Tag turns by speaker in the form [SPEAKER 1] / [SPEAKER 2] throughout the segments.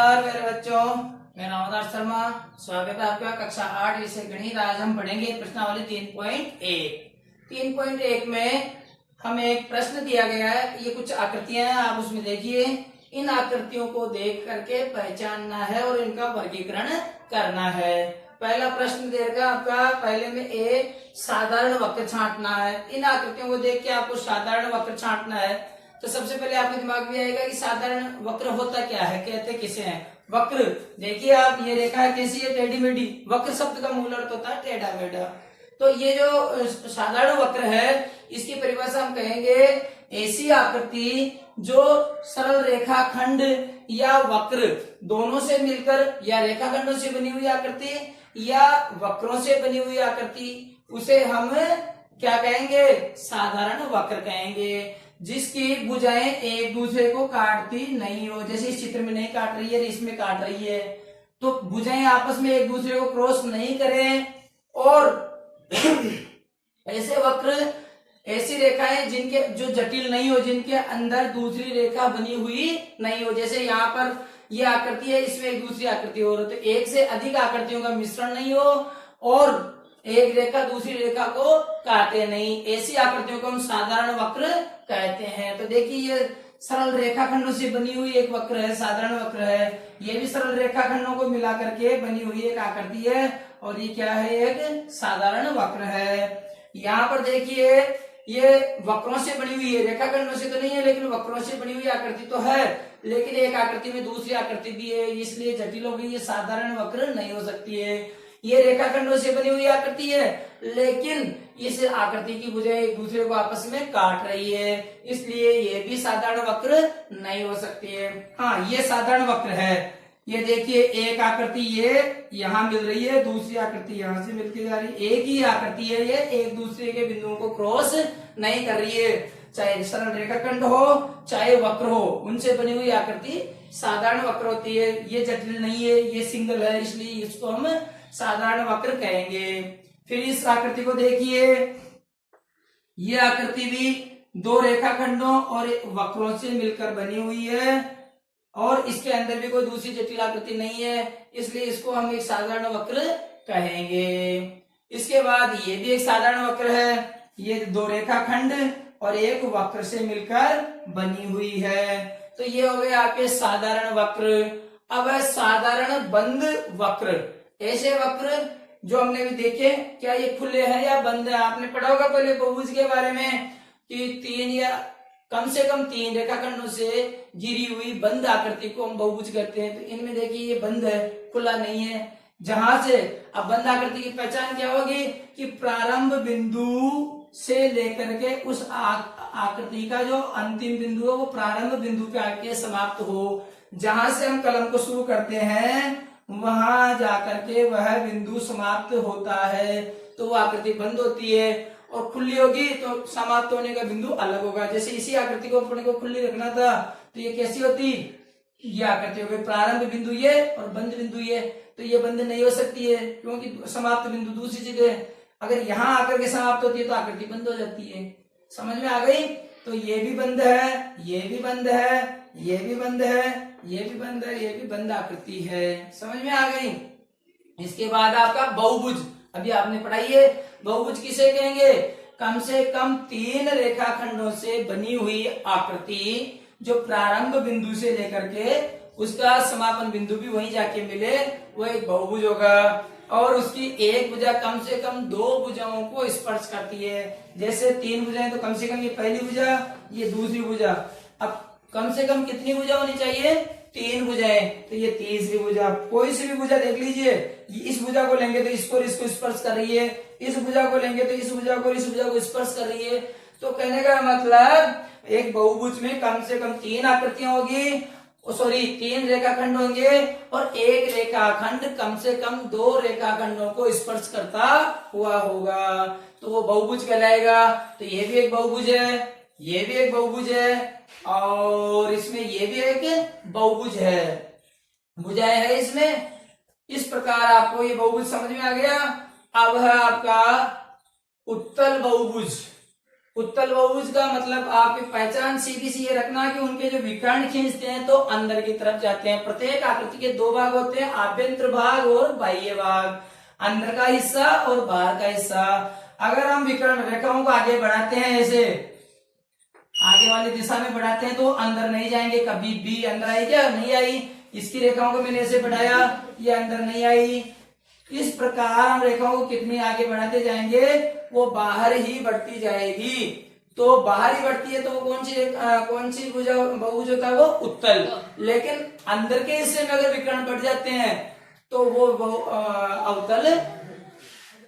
[SPEAKER 1] नमस्कार मेरे बच्चों, मेरा नाम आदर्श शर्मा। स्वागत है आपका कक्षा 8 विषय गणित। आज हम पढ़ेंगे प्रश्नावली 3.1। 3.1 में हमें एक प्रश्न दिया गया है। ये कुछ आकृतियां हैं, आप उसमें देखिए। इन आकृतियों को देख करके पहचानना है और इनका वर्गीकरण करना है। पहला प्रश्न देगा आपका, पहले में एक साधारण वक्र छांटना है। इन आकृतियों को देख के आपको साधारण वक्र छांटना है। तो सबसे पहले आपके दिमाग में आएगा कि साधारण वक्र होता क्या है, कहते किसे हैं? वक्र। देखिए आप, ये रेखा कैसी है? टेढ़ी मेढ़ी। वक्र शब्द का मूल अर्थ होता है टेढ़ा मेढ़ा। तो ये जो साधारण वक्र है, इसकी परिभाषा हम कहेंगे ऐसी आकृति जो सरल रेखाखंड या वक्र दोनों से मिलकर, या रेखाखंडों से बनी हुई आकृति या वक्रों से बनी हुई आकृति, उसे हम क्या कहेंगे? साधारण वक्र कहेंगे। जिसकी भुजाएं एक दूसरे को काटती नहीं हो, जैसे इस चित्र में नहीं काट रही है, इसमें काट रही है, तो भुजाएं आपस में एक दूसरे को क्रॉस नहीं करें। और ऐसे वक्र, ऐसी रेखाएं जिनके जो जटिल नहीं हो, जिनके अंदर दूसरी रेखा बनी हुई नहीं हो। जैसे यहाँ पर ये आकृति है, इसमें एक दूसरी आकृति हो, तो एक से अधिक आकृतियों का मिश्रण नहीं हो और एक रेखा दूसरी रेखा को काटे नहीं, ऐसी आकृतियों को हम साधारण वक्र कहते हैं। तो देखिए, ये सरल रेखाखंडों से बनी हुई एक वक्र है, साधारण वक्र है। ये भी सरल रेखाखंडों को मिला करके बनी हुई एक आकृति है और ये क्या है? एक साधारण वक्र है। यहाँ पर देखिए, ये वक्रों से बनी हुई है, रेखाखंडों से तो नहीं है, लेकिन वक्रों से बनी हुई आकृति तो है। लेकिन एक आकृति में दूसरी आकृति भी है, इसलिए जटिल हो गई, ये साधारण वक्र नहीं हो सकती है। ये रेखाखंडों से बनी हुई आकृति है, लेकिन इस आकृति की भुजाएं एक दूसरे को आपस में काट रही है, इसलिए ये भी साधारण वक्र नहीं हो सकती है। हाँ, ये साधारण वक्र है। ये देखिए, एक आकृति ये यहाँ मिल रही है, दूसरी आकृति यहाँ से मिलकर जा रही है। एक ही आकृति है, ये एक दूसरे के बिंदुओं को क्रॉस नहीं कर रही है। चाहे सरल रेखाखंड हो चाहे वक्र हो, उनसे बनी हुई आकृति साधारण वक्र होती है। ये जटिल नहीं है, ये सिंगल है, इसलिए इसको हम साधारण वक्र कहेंगे। फिर इस आकृति को देखिए, ये आकृति भी दो रेखाखंडों और वक्रों से मिलकर बनी हुई है और इसके अंदर भी कोई दूसरी जटिल आकृति नहीं है, इसलिए इसको हम एक साधारण वक्र कहेंगे। इसके बाद ये भी एक साधारण वक्र है, ये दो रेखाखंड और एक वक्र से मिलकर बनी हुई है। तो ये हो गए आपके साधारण वक्र। अब है साधारण बंद वक्र। ऐसे वक्र जो हमने भी देखे, क्या ये खुले हैं या बंद है? आपने पढ़ा होगा पहले बहुभुज के बारे में कि तीन या कम से कम तीन रेखाखंडों से घिरी हुई बंद आकृति को हम बहुभुज कहते हैं। तो इनमें देखिए, ये बंद है, खुला नहीं है। जहां से अब बंद आकृति की पहचान क्या होगी कि प्रारंभ बिंदु से लेकर के उस आकृति का जो अंतिम बिंदु है वो प्रारंभ बिंदु पे आके समाप्त हो। जहां से हम कलम को शुरू करते हैं वहां जाकर के वह बिंदु समाप्त होता है, तो वो आकृति बंद होती है। और खुली होगी तो समाप्त होने का बिंदु अलग होगा। जैसे इसी आकृति को अपने को खुली रखना था, तो ये कैसी होती? ये आकृति हो गई, प्रारंभ बिंदु ये और बंद बिंदु ये। तो ये बंद नहीं हो सकती है, क्योंकि समाप्त बिंदु दूसरी जगह। अगर यहाँ आकर के समाप्त होती है तो आकृति बंद हो जाती है। समझ में आ गई? तो ये भी बंद है, ये भी बंद है, ये भी बंद है, ये भी बंद है, ये भी बंद आकृति है। समझ में आ गई? इसके बाद आपका बहुभुज। अभी आपने पढ़ाई है, बहुभुज किसे कहेंगे? कम से कम तीन रेखाखंडों से बनी हुई आकृति जो प्रारंभ बिंदु से लेकर के उसका समापन बिंदु भी वहीं जाके मिले, वो एक बहुभुज होगा। और उसकी एक भुजा कम से कम दो भुजाओं को स्पर्श करती है। जैसे तीन भुजाएं तो कम से कम ये पहली भुजा, ये दूसरी भुजा। अब कम से कम कितनी भुजा होनी चाहिए? तीन भुजाएं, तो ये तीसरी भुजा। कोई सी भी भुजा देख लीजिए, इस भुजा को लेंगे तो इसको इसको स्पर्श कर रही है, इस भुजा को लेंगे तो इस भुजा को इस भुजा को स्पर्श कर रही है। तो कहने का मतलब एक बहुभुज में कम से कम तीन आकृतियां होगी, तीन रेखाखंड होंगे और एक रेखाखंड कम से कम दो रेखाखंडों को स्पर्श करता हुआ होगा, तो वो बहुभुज कहलाएगा। तो ये भी एक बहुभुज है, ये भी एक बहुभुज है और इसमें ये भी एक बहुभुज है। भुजाएं है इसमें। इस प्रकार आपको ये बहुभुज समझ में आ गया। अब है आपका उत्तल बहुभुज। उत्तल बहुभुज का मतलब आपकी पहचान सीधी सी ये रखना कि उनके जो विकर्ण खींचते हैं तो अंदर की तरफ जाते हैं। प्रत्येक आकृति के दो भाग होते हैं, आभ्यंतर भाग और बाह्य भाग, अंदर का हिस्सा और बाहर का हिस्सा। अगर हम विकर्ण रेखाओं को आगे बढ़ाते हैं, ऐसे आगे वाली दिशा में बढ़ाते हैं तो अंदर नहीं जाएंगे, कभी भी अंदर आई क्या? नहीं आई। इसकी रेखाओं को मैंने ऐसे बढ़ाया, ये अंदर नहीं आई। इस प्रकार हम रेखाओं को कितनी आगे बढ़ाते जाएंगे, वो बाहर ही बढ़ती जाएगी। तो बाहर ही बढ़ती है तो वो कौन सी बहुभुज होता है? वो उत्तल। लेकिन अंदर के हिस्से में अगर विकर्ण बढ़ जाते हैं तो वो अवतल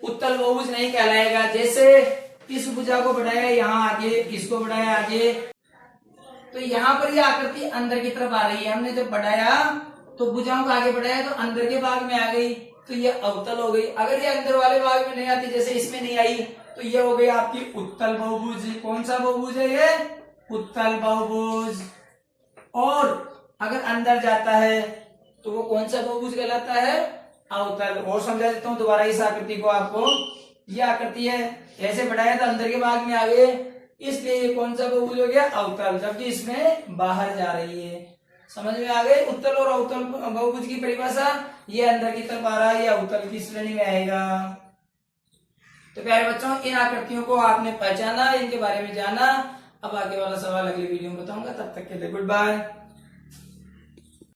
[SPEAKER 1] उत्तल बहुभुज नहीं कहलाएगा। जैसे इस भुजा को बढ़ाया यहाँ आगे, इसको बढ़ाया आगे, तो यहाँ पर ये आकृति अंदर की तरफ आ रही है। हमने जब बढ़ाया तो भुजाओं को आगे बढ़ाया तो अंदर के भाग में आ गई, तो ये अवतल हो गई। अगर ये अंदर वाले भाग में नहीं आती, जैसे इसमें नहीं आई, तो ये हो गई आपकी उत्तल बहुभुज। कौन सा बहुभुज है ये? उत्तल बहुभुज। और अगर अंदर जाता है तो वो कौन सा बहुभुज कहलाता है? अवतल। और समझा देता हूं दोबारा इस आकृति को आपको। ये आकृति है, ऐसे बढ़ाया तो अंदर के भाग में आ गए, इसलिए ये कौन सा बहुभुज हो गया? अवतल। जबकि इसमें बाहर जा रही है। समझ में आ गए? उत्तल और अवतल बहुभुज की परिभाषा। ये अंदर की तरफ आ रहा है, ये अवतल की श्रेणी में आएगा। तो प्यारे बच्चों, इन आकृतियों को आपने पहचाना, इनके बारे में जाना। अब आगे वाला सवाल अगली वीडियो में बताऊंगा। तब तक के लिए गुड बाय।